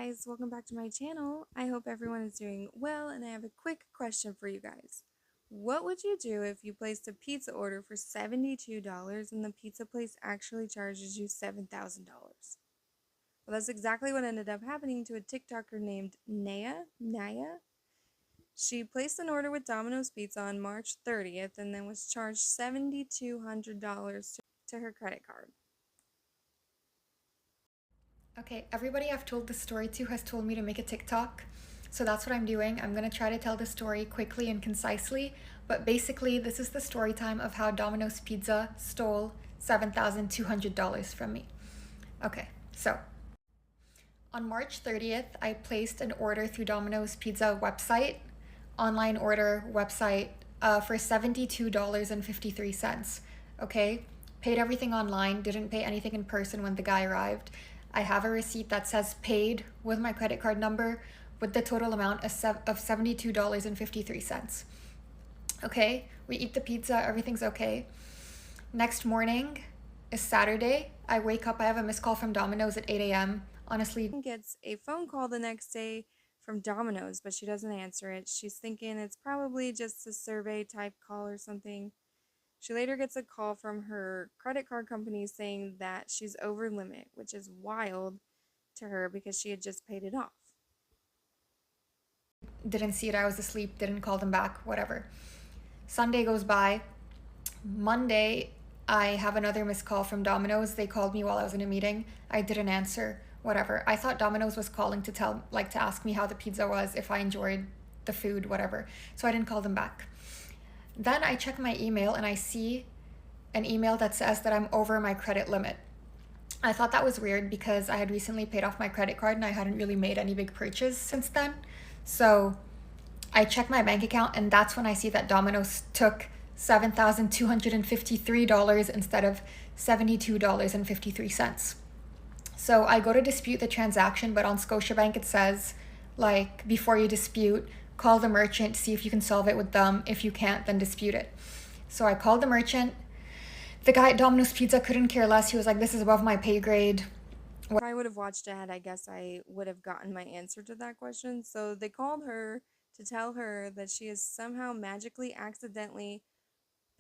guys, welcome back to my channel. I hope everyone is doing well, and I have a quick question for you guys. What would you do if you placed a pizza order for $72 and the pizza place actually charges you $7,000? Well, that's exactly what ended up happening to a TikToker named Naya. She placed an order with Domino's Pizza on March 30th and then was charged $7,200 to her credit card. Okay, everybody I've told this story to has told me to make a TikTok. So that's what I'm doing. I'm gonna try to tell the story quickly and concisely. But basically, this is the story time of how Domino's Pizza stole $7,200 from me. Okay, so on March 30th, I placed an order through Domino's Pizza website, online order website, for $72.53. Okay, paid everything online, didn't pay anything in person when the guy arrived. I have a receipt that says paid with my credit card number with the total amount of $72.53. Okay, we eat the pizza, everything's okay. Next morning is Saturday. I wake up, I have a missed call from Domino's at 8 a.m. Honestly, Gets a phone call the next day from Domino's, but she doesn't answer it. She's thinking it's probably just a survey type call or something. She later gets a call from her credit card company saying that she's over limit, which is wild to her because she had just paid it off. didn't see it, I was asleep, didn't call them back, whatever. Sunday goes by. Monday, I have another missed call from Domino's. They called me while I was in a meeting. I didn't answer, whatever. I thought Domino's was calling to to ask me how the pizza was, if I enjoyed the food, whatever. So I didn't call them back. Then I check my email and I see an email that says that I'm over my credit limit. I thought that was weird because I had recently paid off my credit card and I hadn't really made any big purchase since then. So I check my bank account and that's when I see that Domino's took $7,253 instead of $72.53. So I go to dispute the transaction, but on Scotiabank it says, like, before you dispute, call the merchant, see if you can solve it with them. If you can't, then dispute it. So I called the merchant. The guy at Domino's Pizza couldn't care less. He was like, this is above my pay grade. If I would have watched ahead, I guess I would have gotten my answer to that question. So they called her to tell her that she has somehow magically accidentally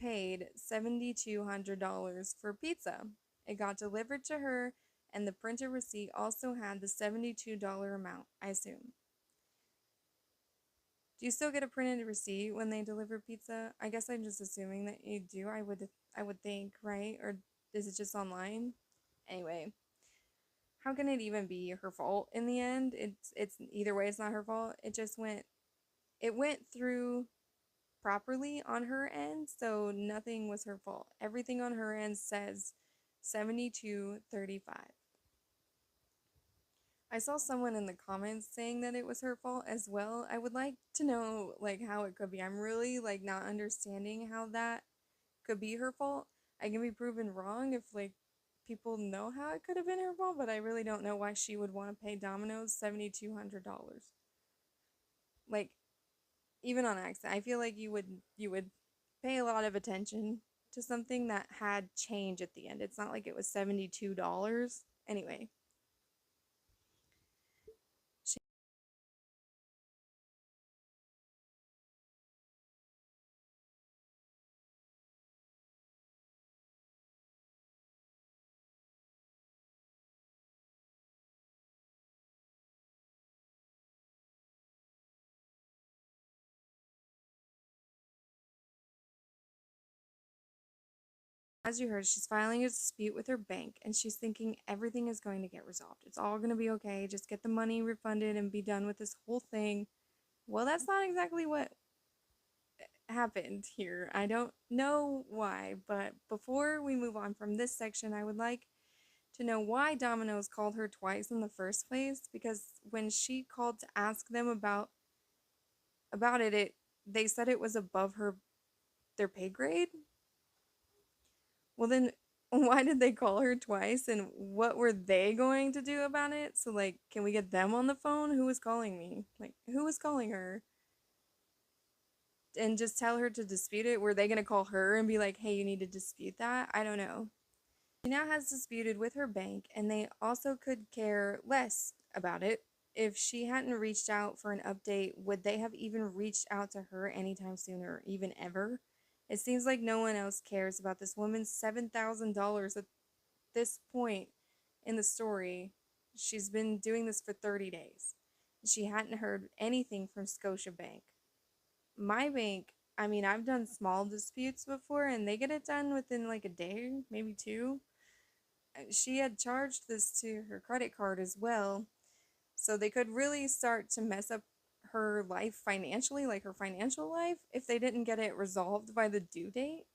paid $7,200 for pizza. It got delivered to her, and the printed receipt also had the $72 amount, I assume. Do you still get a printed receipt when they deliver pizza? I guess I'm just assuming that you do. I would think, right? Or is it just online? Anyway, how can it even be her fault in the end? It's either way, it's not her fault. It went through properly on her end, so nothing was her fault. Everything on her end says 72.35. I saw someone in the comments saying that it was her fault as well. I would like to know like how it could be. I'm really like not understanding how that could be her fault. I can be proven wrong if like people know how it could have been her fault, but I really don't know why she would want to pay Domino's $7,200. Like even on accident. I feel like you would pay a lot of attention to something that had change at the end. It's not like it was $72. Anyway, as you heard, she's filing a dispute with her bank and she's thinking everything is going to get resolved. It's all going to be okay. Just get the money refunded and be done with this whole thing. Well, that's not exactly what happened here. I don't know why, but before we move on from this section, I would like to know why Domino's called her twice in the first place, because when she called to ask them about it, they said it was above their pay grade. Well, then why did they call her twice and what were they going to do about it? So like, can we get them on the phone? Who was calling me? Like, who was calling her? And just tell her to dispute it? Were they going to call her and be like, "Hey, you need to dispute that?" I don't know. She now has disputed with her bank and they also could care less about it if she hadn't reached out for an update, would they have even reached out to her anytime sooner, even ever? It seems like no one else cares about this woman's $7,000 at this point in the story. She's been doing this for 30 days. She hadn't heard anything from Scotiabank. My bank, I mean, I've done small disputes before and they get it done within like a day, maybe two. She had charged this to her credit card as well, so they could really start to mess up her life financially, like her financial life, if they didn't get it resolved by the due date.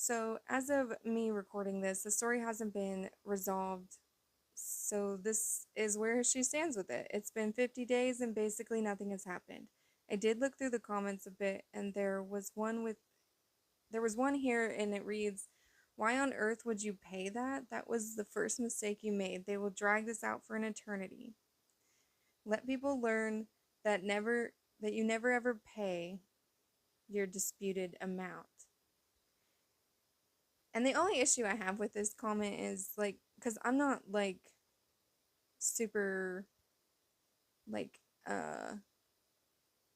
So, as of me recording this, the story hasn't been resolved. So, this is where she stands with it. It's been 50 days and basically nothing has happened. I did look through the comments a bit, and there was one here, and it reads, "Why on earth would you pay that? That was the first mistake you made. They will drag this out for an eternity. Let people learn that you never ever pay your disputed amount." And the only issue I have with this comment is like, because I'm not like super like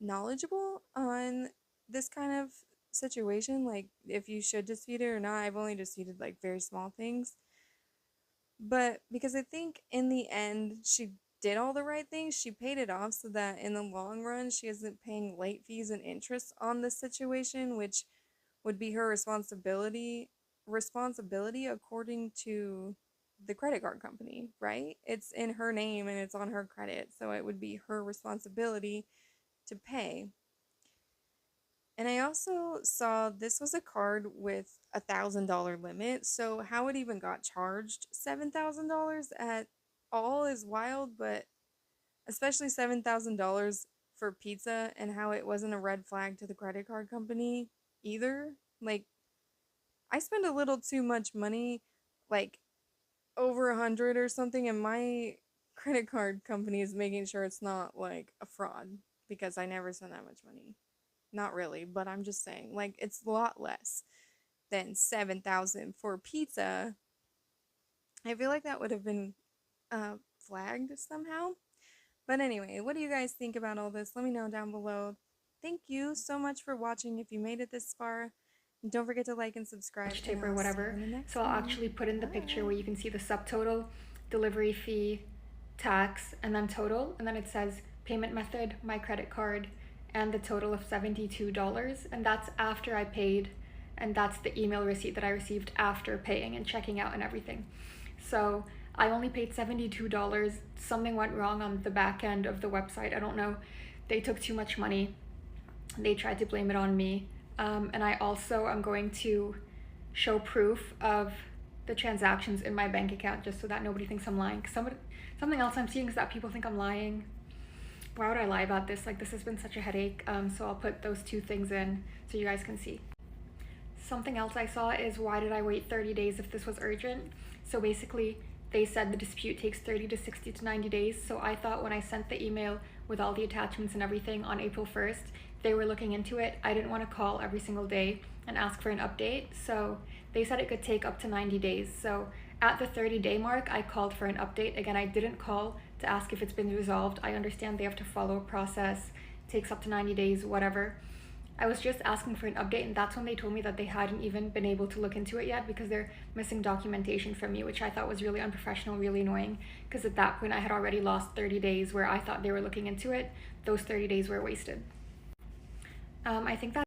knowledgeable on this kind of situation, like if you should dispute it or not. I've only disputed like very small things. But because I think in the end she did all the right things, she paid it off so that in the long run she isn't paying late fees and interest on this situation, which would be her responsibility according to the credit card company, right? It's in her name and it's on her credit, so it would be her responsibility to pay. And I also saw this was a card with $1,000 limit, so how it even got charged $7,000 at all is wild, but especially $7,000 for pizza, and how it wasn't a red flag to the credit card company either. Like, I spend a little too much money, like over 100 or something, and my credit card company is making sure it's not like a fraud because I never spend that much money. Not really, but I'm just saying, like, it's a lot less than 7,000 for pizza. I feel like that would have been flagged somehow. But anyway, what do you guys think about all this? Let me know down below. Thank you so much for watching if you made it this far. And don't forget to like and subscribe, and Tip or I'll see you whatever. in the So next I'll one. actually put in the picture where Bye. you can see the subtotal, delivery fee, tax, and then total. And then it says payment method, my credit card, and the total of $72. And that's after I paid. And that's the email receipt that I received after paying and checking out and everything. So I only paid $72. Something went wrong on the back end of the website. I don't know. They took too much money. They tried to blame it on me. And I also am going to show proof of the transactions in my bank account just so that nobody thinks I'm lying. Something else I'm seeing is that people think I'm lying. Why would I lie about this? Like, this has been such a headache. So I'll put those two things in so you guys can see. Something else I saw is, why did I wait 30 days if this was urgent? So basically, they said the dispute takes 30 to 60 to 90 days. So I thought when I sent the email with all the attachments and everything on April 1st, they were looking into it. I didn't want to call every single day and ask for an update. So they said it could take up to 90 days. So at the 30-day mark, I called for an update. Again, I didn't call to ask if it's been resolved. I understand they have to follow a process, takes up to 90 days, whatever. I was just asking for an update, and that's when they told me that they hadn't even been able to look into it yet because they're missing documentation from me, which I thought was really unprofessional, really annoying, because at that point I had already lost 30 days where I thought they were looking into it. Those 30 days were wasted. I think that